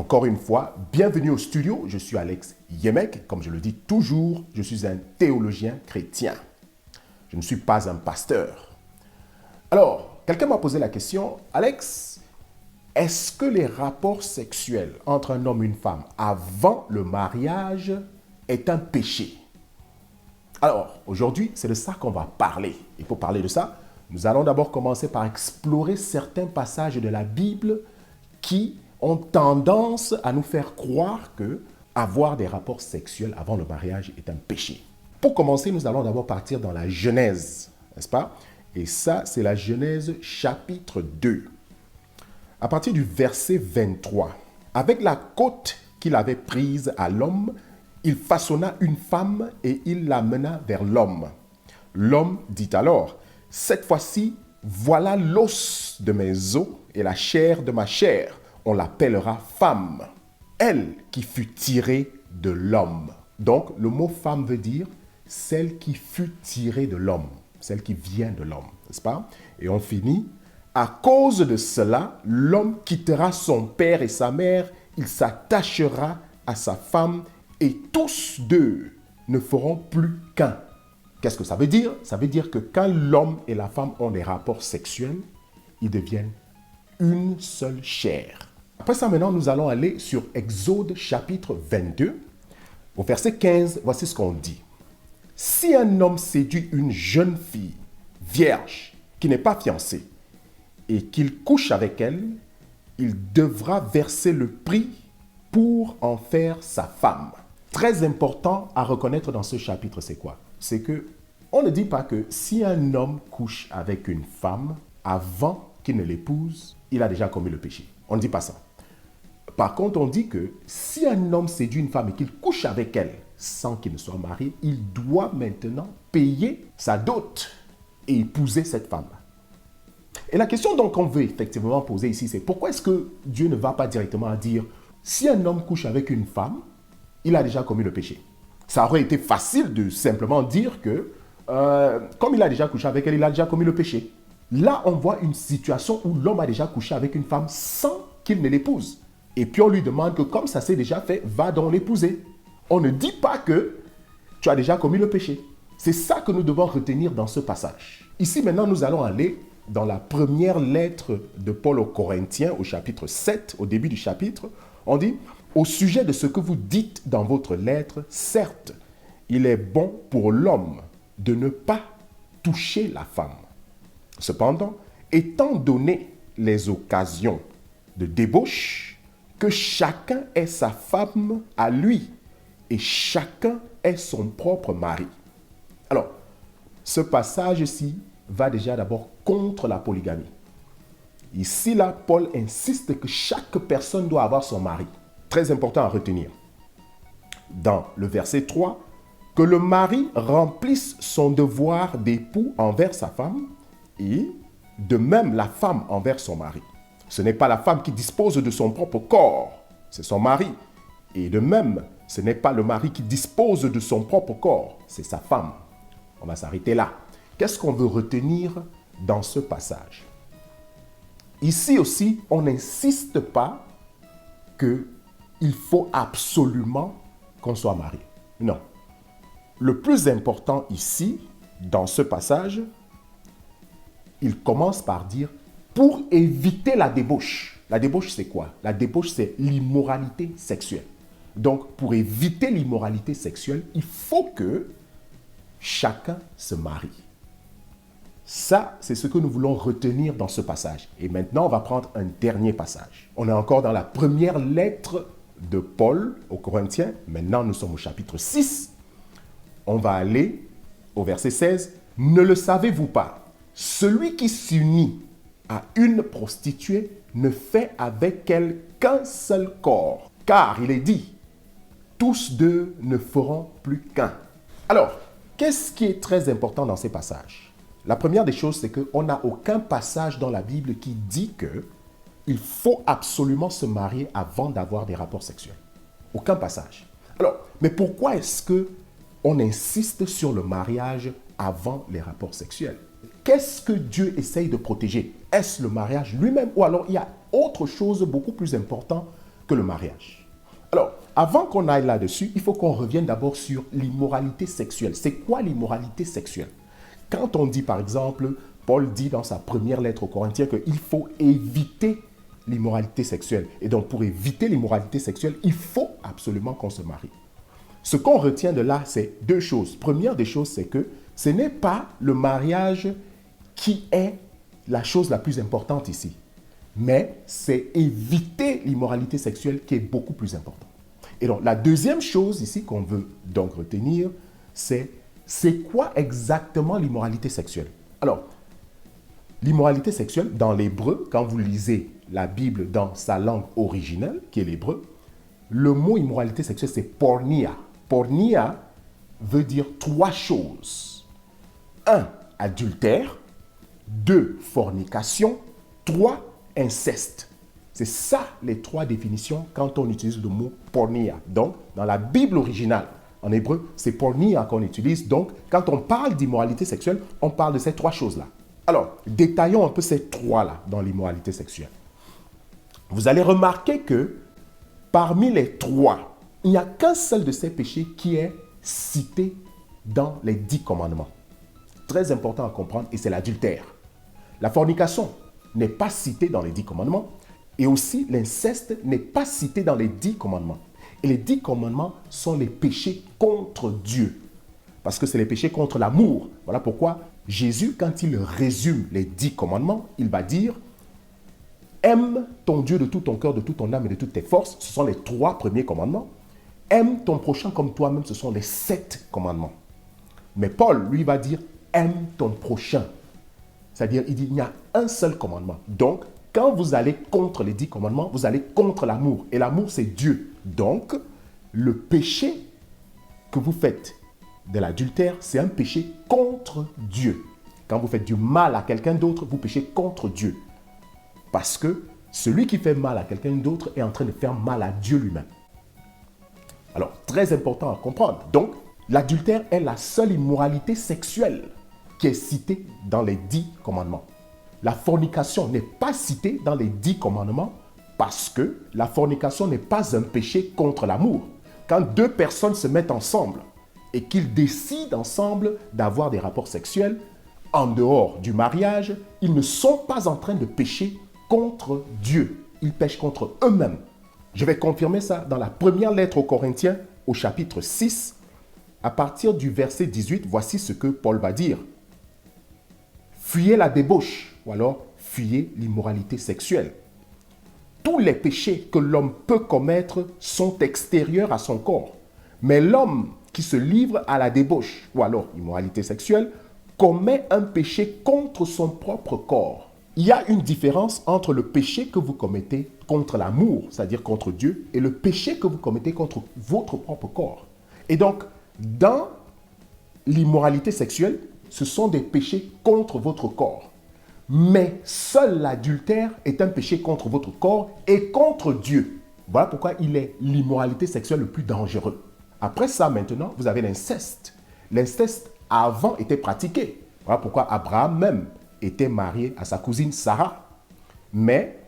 Encore une fois, bienvenue au studio, je suis Alex Yemek. Comme je le dis toujours, je suis un théologien chrétien. Je ne suis pas un pasteur. Alors, quelqu'un m'a posé la question, Alex, est-ce que les rapports sexuels entre un homme et une femme avant le mariage est un péché? Alors, aujourd'hui, c'est de ça qu'on va parler. Et pour parler de ça, nous allons d'abord commencer par explorer certains passages de la Bible qui ont tendance à nous faire croire que avoir des rapports sexuels avant le mariage est un péché. Pour commencer, nous allons d'abord partir dans la Genèse, n'est-ce pas? Et ça, c'est la Genèse chapitre 2. À partir du verset 23, avec la côte qu'il avait prise à l'homme, il façonna une femme et il l'amena vers l'homme. L'homme dit alors, cette fois-ci, voilà l'os de mes os et la chair de ma chair. On l'appellera femme, elle qui fut tirée de l'homme. Donc, le mot femme veut dire celle qui fut tirée de l'homme, celle qui vient de l'homme, n'est-ce pas? Et on finit, à cause de cela, l'homme quittera son père et sa mère, il s'attachera à sa femme et tous deux ne feront plus qu'un. Qu'est-ce que ça veut dire? Ça veut dire que quand l'homme et la femme ont des rapports sexuels, ils deviennent une seule chair. Après ça, maintenant, nous allons aller sur Exode chapitre 22. Au verset 15, voici ce qu'on dit. Si un homme séduit une jeune fille vierge qui n'est pas fiancée et qu'il couche avec elle, il devra verser le prix pour en faire sa femme. Très important à reconnaître dans ce chapitre, c'est quoi? C'est que on ne dit pas que si un homme couche avec une femme avant qu'il ne l'épouse, il a déjà commis le péché. On ne dit pas ça. Par contre, on dit que si un homme séduit une femme et qu'il couche avec elle sans qu'il ne soit marié, il doit maintenant payer sa dot et épouser cette femme. Et la question donc qu'on veut effectivement poser ici, c'est pourquoi est-ce que Dieu ne va pas directement dire si un homme couche avec une femme, il a déjà commis le péché. Ça aurait été facile de simplement dire que comme il a déjà couché avec elle, il a déjà commis le péché. Là, on voit une situation où l'homme a déjà couché avec une femme sans qu'il ne l'épouse. Et puis on lui demande que comme ça s'est déjà fait, va donc l'épouser. On ne dit pas que tu as déjà commis le péché. C'est ça que nous devons retenir dans ce passage. Ici maintenant, nous allons aller dans la première lettre de Paul aux Corinthiens, au chapitre 7, au début du chapitre. On dit, au sujet de ce que vous dites dans votre lettre, certes, il est bon pour l'homme de ne pas toucher la femme. Cependant, étant donné les occasions de débauche, que chacun ait sa femme à lui et chacun ait son propre mari. Alors, ce passage-ci va déjà d'abord contre la polygamie. Ici, là, Paul insiste que chaque personne doit avoir son mari. Très important à retenir. Dans le verset 3, que le mari remplisse son devoir d'époux envers sa femme et de même la femme envers son mari. Ce n'est pas la femme qui dispose de son propre corps, c'est son mari. Et de même, ce n'est pas le mari qui dispose de son propre corps, c'est sa femme. On va s'arrêter là. Qu'est-ce qu'on veut retenir dans ce passage? Ici aussi, on n'insiste pas qu'il faut absolument qu'on soit marié. Non. Le plus important ici, dans ce passage, il commence par dire pour éviter la débauche. La débauche, c'est quoi? La débauche, c'est l'immoralité sexuelle. Donc, pour éviter l'immoralité sexuelle, il faut que chacun se marie. Ça, c'est ce que nous voulons retenir dans ce passage. Et maintenant, on va prendre un dernier passage. On est encore dans la première lettre de Paul aux Corinthiens. Maintenant, nous sommes au chapitre 6. On va aller au verset 16. Ne le savez-vous pas? Celui qui s'unit à une prostituée ne fait avec elle qu'un seul corps. Car il est dit, tous deux ne feront plus qu'un. Alors, qu'est-ce qui est très important dans ces passages? La première des choses, c'est qu'on n'a aucun passage dans la Bible qui dit qu'il faut absolument se marier avant d'avoir des rapports sexuels. Aucun passage. Alors, mais pourquoi est-ce qu'on insiste sur le mariage avant les rapports sexuels? Qu'est-ce que Dieu essaye de protéger? Est-ce le mariage lui-même ou alors il y a autre chose beaucoup plus important que le mariage. Alors, avant qu'on aille là-dessus, il faut qu'on revienne d'abord sur l'immoralité sexuelle. C'est quoi l'immoralité sexuelle? Quand on dit, par exemple, Paul dit dans sa première lettre aux Corinthiens qu'il faut éviter l'immoralité sexuelle. Et donc, pour éviter l'immoralité sexuelle, il faut absolument qu'on se marie. Ce qu'on retient de là, c'est deux choses. Première des choses, c'est que ce n'est pas le mariage qui est la chose la plus importante ici, mais c'est éviter l'immoralité sexuelle qui est beaucoup plus importante. Et donc, la deuxième chose ici qu'on veut donc retenir, c'est quoi exactement l'immoralité sexuelle? Alors, l'immoralité sexuelle, dans l'hébreu, quand vous lisez la Bible dans sa langue originelle, qui est l'hébreu, le mot immoralité sexuelle, c'est pornia. Pornia veut dire trois choses. 1, adultère. 2, fornication. 3, inceste. C'est ça les trois définitions quand on utilise le mot pornia. Donc, dans la Bible originale, en hébreu, c'est pornia qu'on utilise. Donc, quand on parle d'immoralité sexuelle, on parle de ces trois choses-là. Alors, détaillons un peu ces trois-là dans l'immoralité sexuelle. Vous allez remarquer que parmi les trois, il n'y a qu'un seul de ces péchés qui est cité dans les 10 commandements. Très important à comprendre, et c'est l'adultère. La fornication n'est pas citée dans les 10 commandements, et aussi l'inceste n'est pas cité dans les 10 commandements. Et les 10 commandements sont les péchés contre Dieu, parce que c'est les péchés contre l'amour. Voilà pourquoi Jésus, quand il résume les 10 commandements, il va dire « Aime ton Dieu de tout ton cœur, de toute ton âme et de toutes tes forces ». Ce sont les 3 premiers commandements. « Aime ton prochain comme toi-même », ce sont les 7 commandements. Mais Paul, lui, va dire « Aime ton prochain ». C'est-à-dire, il dit il y a un seul commandement. Donc, quand vous allez contre les 10 commandements, vous allez contre l'amour. Et l'amour, c'est Dieu. Donc, le péché que vous faites de l'adultère, c'est un péché contre Dieu. Quand vous faites du mal à quelqu'un d'autre, vous péchez contre Dieu. Parce que celui qui fait mal à quelqu'un d'autre est en train de faire mal à Dieu lui-même. Alors, très important à comprendre. Donc, l'adultère est la seule immoralité sexuelle qui est citée dans les 10 commandements. La fornication n'est pas citée dans les 10 commandements parce que la fornication n'est pas un péché contre l'amour. Quand deux personnes se mettent ensemble et qu'ils décident ensemble d'avoir des rapports sexuels en dehors du mariage, ils ne sont pas en train de pécher contre Dieu. Ils pêchent contre eux-mêmes. Je vais confirmer ça dans la première lettre aux Corinthiens, au chapitre 6. À partir du verset 18, voici ce que Paul va dire. Fuyez la débauche, ou alors fuyez l'immoralité sexuelle. Tous les péchés que l'homme peut commettre sont extérieurs à son corps. Mais l'homme qui se livre à la débauche, ou alors immoralité sexuelle, commet un péché contre son propre corps. Il y a une différence entre le péché que vous commettez contre l'amour, c'est-à-dire contre Dieu, et le péché que vous commettez contre votre propre corps. Et donc, dans l'immoralité sexuelle, ce sont des péchés contre votre corps. Mais seul l'adultère est un péché contre votre corps et contre Dieu. Voilà pourquoi il est l'immoralité sexuelle le plus dangereux. Après ça, maintenant, vous avez l'inceste. L'inceste, avant, était pratiqué. Voilà pourquoi Abraham même était marié à sa cousine Sarah. Mais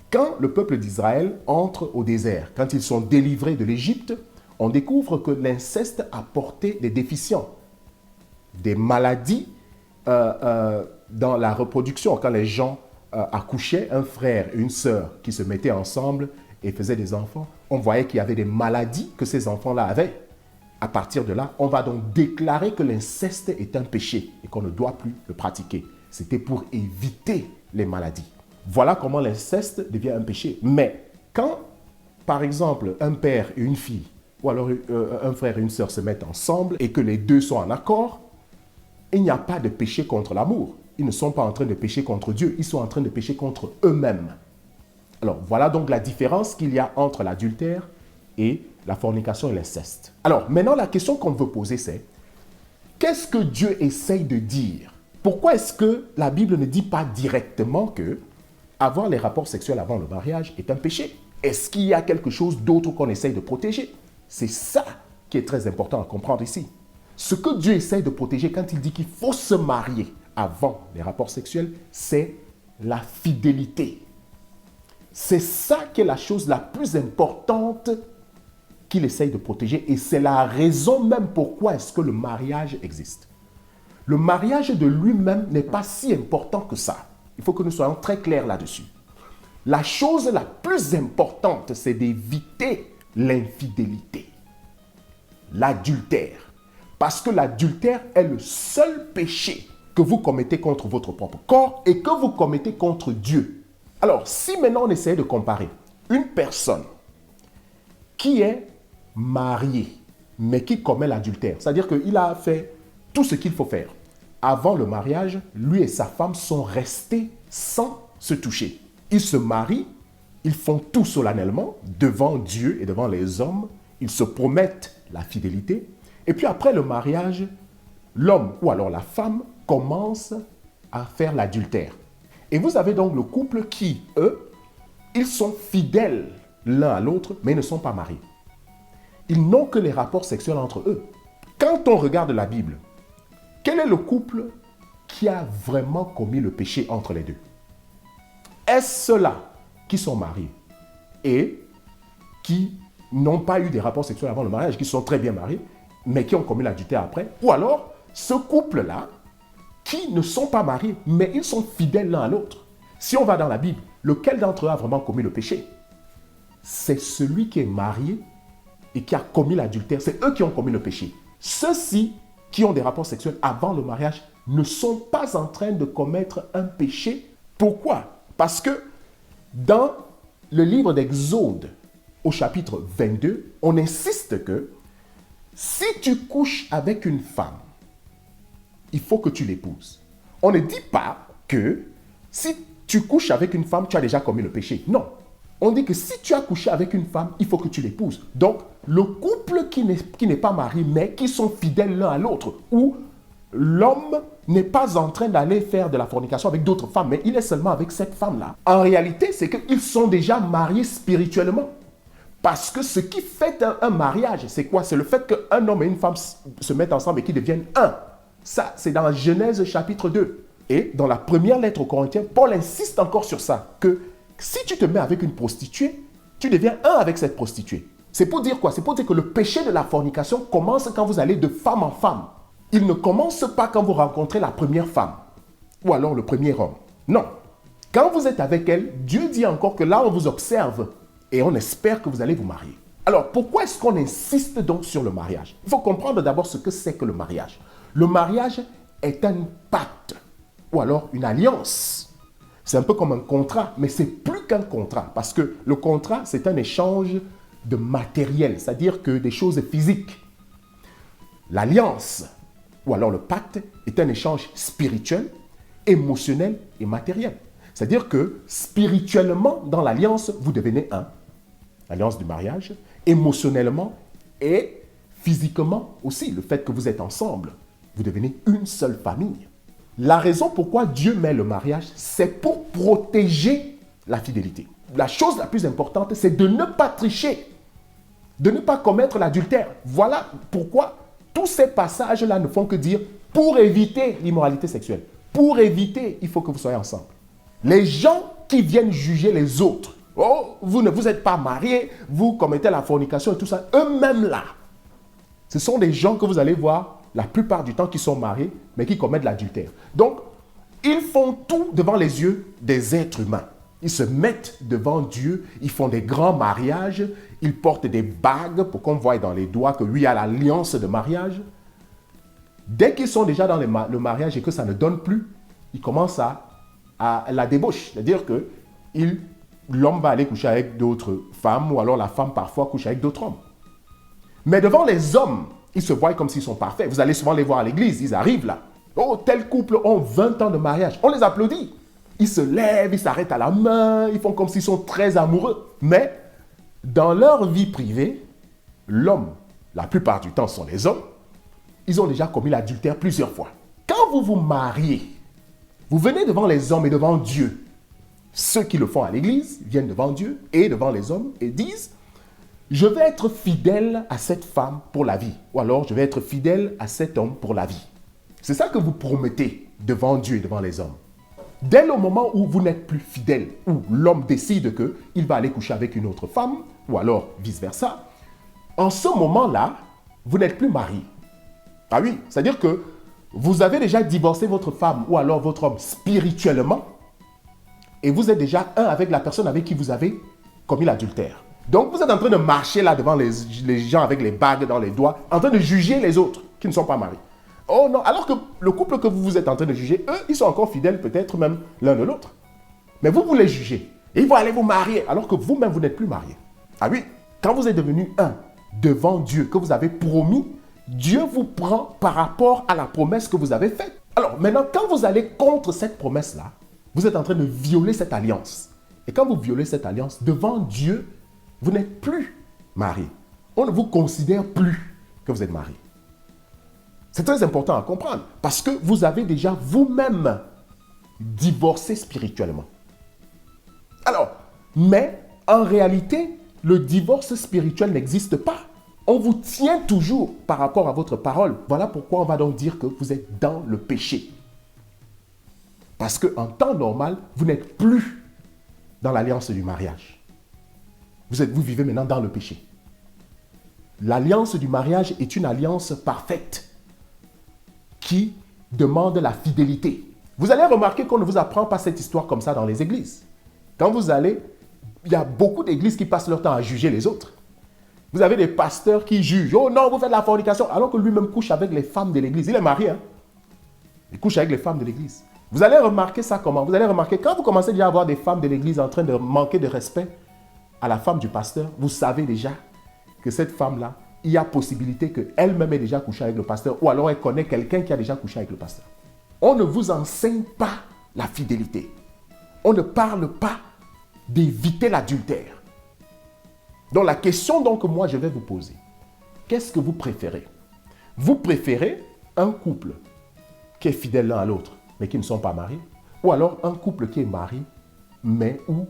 quand le peuple d'Israël entre au désert, quand ils sont délivrés de l'Égypte, on découvre que l'inceste a porté des déficients, des maladies dans la reproduction. Quand les gens accouchaient, un frère et une sœur qui se mettaient ensemble et faisaient des enfants, on voyait qu'il y avait des maladies que ces enfants-là avaient. À partir de là, on va donc déclarer que l'inceste est un péché et qu'on ne doit plus le pratiquer. C'était pour éviter les maladies. Voilà comment l'inceste devient un péché. Mais quand, par exemple, un père et une fille, ou alors un frère et une sœur se mettent ensemble et que les deux sont en accord, il n'y a pas de péché contre l'amour. Ils ne sont pas en train de pécher contre Dieu, ils sont en train de pécher contre eux-mêmes. Alors, voilà donc la différence qu'il y a entre l'adultère et la fornication et l'inceste. Alors, maintenant, la question qu'on veut poser, c'est qu'est-ce que Dieu essaye de dire? Pourquoi est-ce que la Bible ne dit pas directement que avoir les rapports sexuels avant le mariage est un péché? Est-ce qu'il y a quelque chose d'autre qu'on essaye de protéger? C'est ça qui est très important à comprendre ici. Ce que Dieu essaye de protéger quand il dit qu'il faut se marier avant les rapports sexuels, c'est la fidélité. C'est ça qui est la chose la plus importante qu'il essaye de protéger et c'est la raison même pourquoi est-ce que le mariage existe. Le mariage de lui-même n'est pas si important que ça. Il faut que nous soyons très clairs là-dessus. La chose la plus importante, c'est d'éviter l'infidélité, l'adultère. Parce que l'adultère est le seul péché que vous commettez contre votre propre corps et que vous commettez contre Dieu. Alors, si maintenant on essaie de comparer une personne qui est mariée, mais qui commet l'adultère, c'est-à-dire qu'il a fait tout ce qu'il faut faire. Avant le mariage, lui et sa femme sont restés sans se toucher. Ils se marient, ils font tout solennellement devant Dieu et devant les hommes. Ils se promettent la fidélité. Et puis après le mariage, l'homme ou alors la femme commence à faire l'adultère. Et vous avez donc le couple qui, eux, ils sont fidèles l'un à l'autre, mais ils ne sont pas mariés. Ils n'ont que les rapports sexuels entre eux. Quand on regarde la Bible, quel est le couple qui a vraiment commis le péché entre les deux? Est-ce ceux-là qui sont mariés et qui n'ont pas eu des rapports sexuels avant le mariage, qui sont très bien mariés, mais qui ont commis l'adultère après? Ou alors, ce couple-là, qui ne sont pas mariés, mais ils sont fidèles l'un à l'autre. Si on va dans la Bible, lequel d'entre eux a vraiment commis le péché? C'est celui qui est marié et qui a commis l'adultère. C'est eux qui ont commis le péché. Ceux-ci qui ont des rapports sexuels avant le mariage ne sont pas en train de commettre un péché. Pourquoi? Parce que dans le livre d'Exode, au chapitre 22, on insiste que si tu couches avec une femme, il faut que tu l'épouses. On ne dit pas que si tu couches avec une femme, tu as déjà commis le péché. Non. On dit que si tu as couché avec une femme, il faut que tu l'épouses. Donc, le couple qui n'est pas marié, mais qui sont fidèles l'un à l'autre, où l'homme n'est pas en train d'aller faire de la fornication avec d'autres femmes, mais il est seulement avec cette femme-là. En réalité, c'est qu'ils sont déjà mariés spirituellement. Parce que ce qui fait un mariage, c'est quoi? C'est le fait qu'un homme et une femme se mettent ensemble et qu'ils deviennent un. Ça, c'est dans Genèse chapitre 2. Et dans la première lettre aux Corinthiens, Paul insiste encore sur ça, que si tu te mets avec une prostituée, tu deviens un avec cette prostituée. C'est pour dire quoi? C'est pour dire que le péché de la fornication commence quand vous allez de femme en femme. Il ne commence pas quand vous rencontrez la première femme ou alors le premier homme. Non. Quand vous êtes avec elle, Dieu dit encore que là, on vous observe et on espère que vous allez vous marier. Alors, pourquoi est-ce qu'on insiste donc sur le mariage? Il faut comprendre d'abord ce que c'est que le mariage. Le mariage est un pacte ou alors une alliance. C'est un peu comme un contrat, mais c'est plus qu'un contrat parce que le contrat, c'est un échange de matériel, c'est-à-dire que des choses physiques. L'alliance ou alors le pacte est un échange spirituel, émotionnel et matériel. C'est-à-dire que spirituellement, dans l'alliance, vous devenez un. L'alliance du mariage, émotionnellement et physiquement aussi, le fait que vous êtes ensemble, vous devenez une seule famille. La raison pourquoi Dieu met le mariage, c'est pour protéger la fidélité. La chose la plus importante, c'est de ne pas tricher, de ne pas commettre l'adultère. Voilà pourquoi tous ces passages-là ne font que dire pour éviter l'immoralité sexuelle. Pour éviter, il faut que vous soyez ensemble. Les gens qui viennent juger les autres, oh, vous ne vous êtes pas mariés, vous commettez la fornication et tout ça, eux-mêmes là, ce sont des gens que vous allez voir la plupart du temps qui sont mariés, mais qui commettent l'adultère. Donc, ils font tout devant les yeux des êtres humains. Ils se mettent devant Dieu, ils font des grands mariages, ils portent des bagues pour qu'on voie dans les doigts que lui a l'alliance de mariage. Dès qu'ils sont déjà dans le mariage et que ça ne donne plus, ils commencent à la débauche. C'est-à-dire que l'homme va aller coucher avec d'autres femmes ou alors la femme parfois couche avec d'autres hommes. Mais devant les hommes, ils se voient comme s'ils sont parfaits. Vous allez souvent les voir à l'église, ils arrivent là. Oh, tel couple ont 20 ans de mariage. On les applaudit. Ils se lèvent, ils s'arrêtent à la main, ils font comme s'ils sont très amoureux. Mais dans leur vie privée, l'homme, la plupart du temps sont les hommes, ils ont déjà commis l'adultère plusieurs fois. Quand vous vous mariez, vous venez devant les hommes et devant Dieu. Ceux qui le font à l'église viennent devant Dieu et devant les hommes et disent « Je vais être fidèle à cette femme pour la vie. » Ou alors « Je vais être fidèle à cet homme pour la vie. » C'est ça que vous promettez devant Dieu et devant les hommes. dès le moment où vous n'êtes plus fidèle, où l'homme décide qu'il va aller coucher avec une autre femme, ou alors vice-versa, en ce moment-là, vous n'êtes plus marié. Ah oui, c'est-à-dire que vous avez déjà divorcé votre femme ou alors votre homme spirituellement et vous êtes déjà un avec la personne avec qui vous avez commis l'adultère. Donc vous êtes en train de marcher là devant les gens avec les bagues dans les doigts, en train de juger les autres qui ne sont pas mariés. Oh non, alors que le couple que vous êtes en train de juger, eux, ils sont encore fidèles peut-être même l'un de l'autre. Mais vous les jugez. Et ils vont aller vous marier alors que vous-même, vous n'êtes plus marié. Ah oui, quand vous êtes devenu un devant Dieu, que vous avez promis, Dieu vous prend par rapport à la promesse que vous avez faite. Alors maintenant, quand vous allez contre cette promesse-là, vous êtes en train de violer cette alliance. Et quand vous violez cette alliance, devant Dieu, vous n'êtes plus marié. On ne vous considère plus que vous êtes marié. C'est très important à comprendre parce que vous avez déjà vous-même divorcé spirituellement. Alors, mais en réalité, le divorce spirituel n'existe pas. On vous tient toujours par rapport à votre parole. Voilà pourquoi on va donc dire que vous êtes dans le péché. Parce qu'en temps normal, vous n'êtes plus dans l'alliance du mariage. Vous vivez maintenant dans le péché. L'alliance du mariage est une alliance parfaite qui demande la fidélité. Vous allez remarquer qu'on ne vous apprend pas cette histoire comme ça dans les églises. Quand vous allez, il y a beaucoup d'églises qui passent leur temps à juger les autres. Vous avez des pasteurs qui jugent. Oh non, vous faites la fornication. Alors que lui-même couche avec les femmes de l'église. Il est marié. Hein? Il couche avec les femmes de l'église. Vous allez remarquer ça comment? Vous allez remarquer quand vous commencez déjà à voir des femmes de l'église en train de manquer de respect à la femme du pasteur, vous savez déjà que cette femme-là, il y a possibilité qu'elle-même ait déjà couché avec le pasteur ou alors elle connaît quelqu'un qui a déjà couché avec le pasteur. On ne vous enseigne pas la fidélité. On ne parle pas d'éviter l'adultère. Donc la question que moi je vais vous poser, qu'est-ce que vous préférez? Vous préférez un couple qui est fidèle l'un à l'autre, mais qui ne sont pas mariés? Ou alors un couple qui est marié, mais où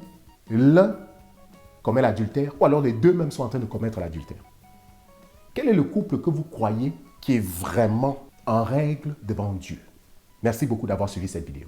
l'un commet l'adultère, ou alors les deux même sont en train de commettre l'adultère? Quel est le couple que vous croyez qui est vraiment en règle devant Dieu? Merci beaucoup d'avoir suivi cette vidéo.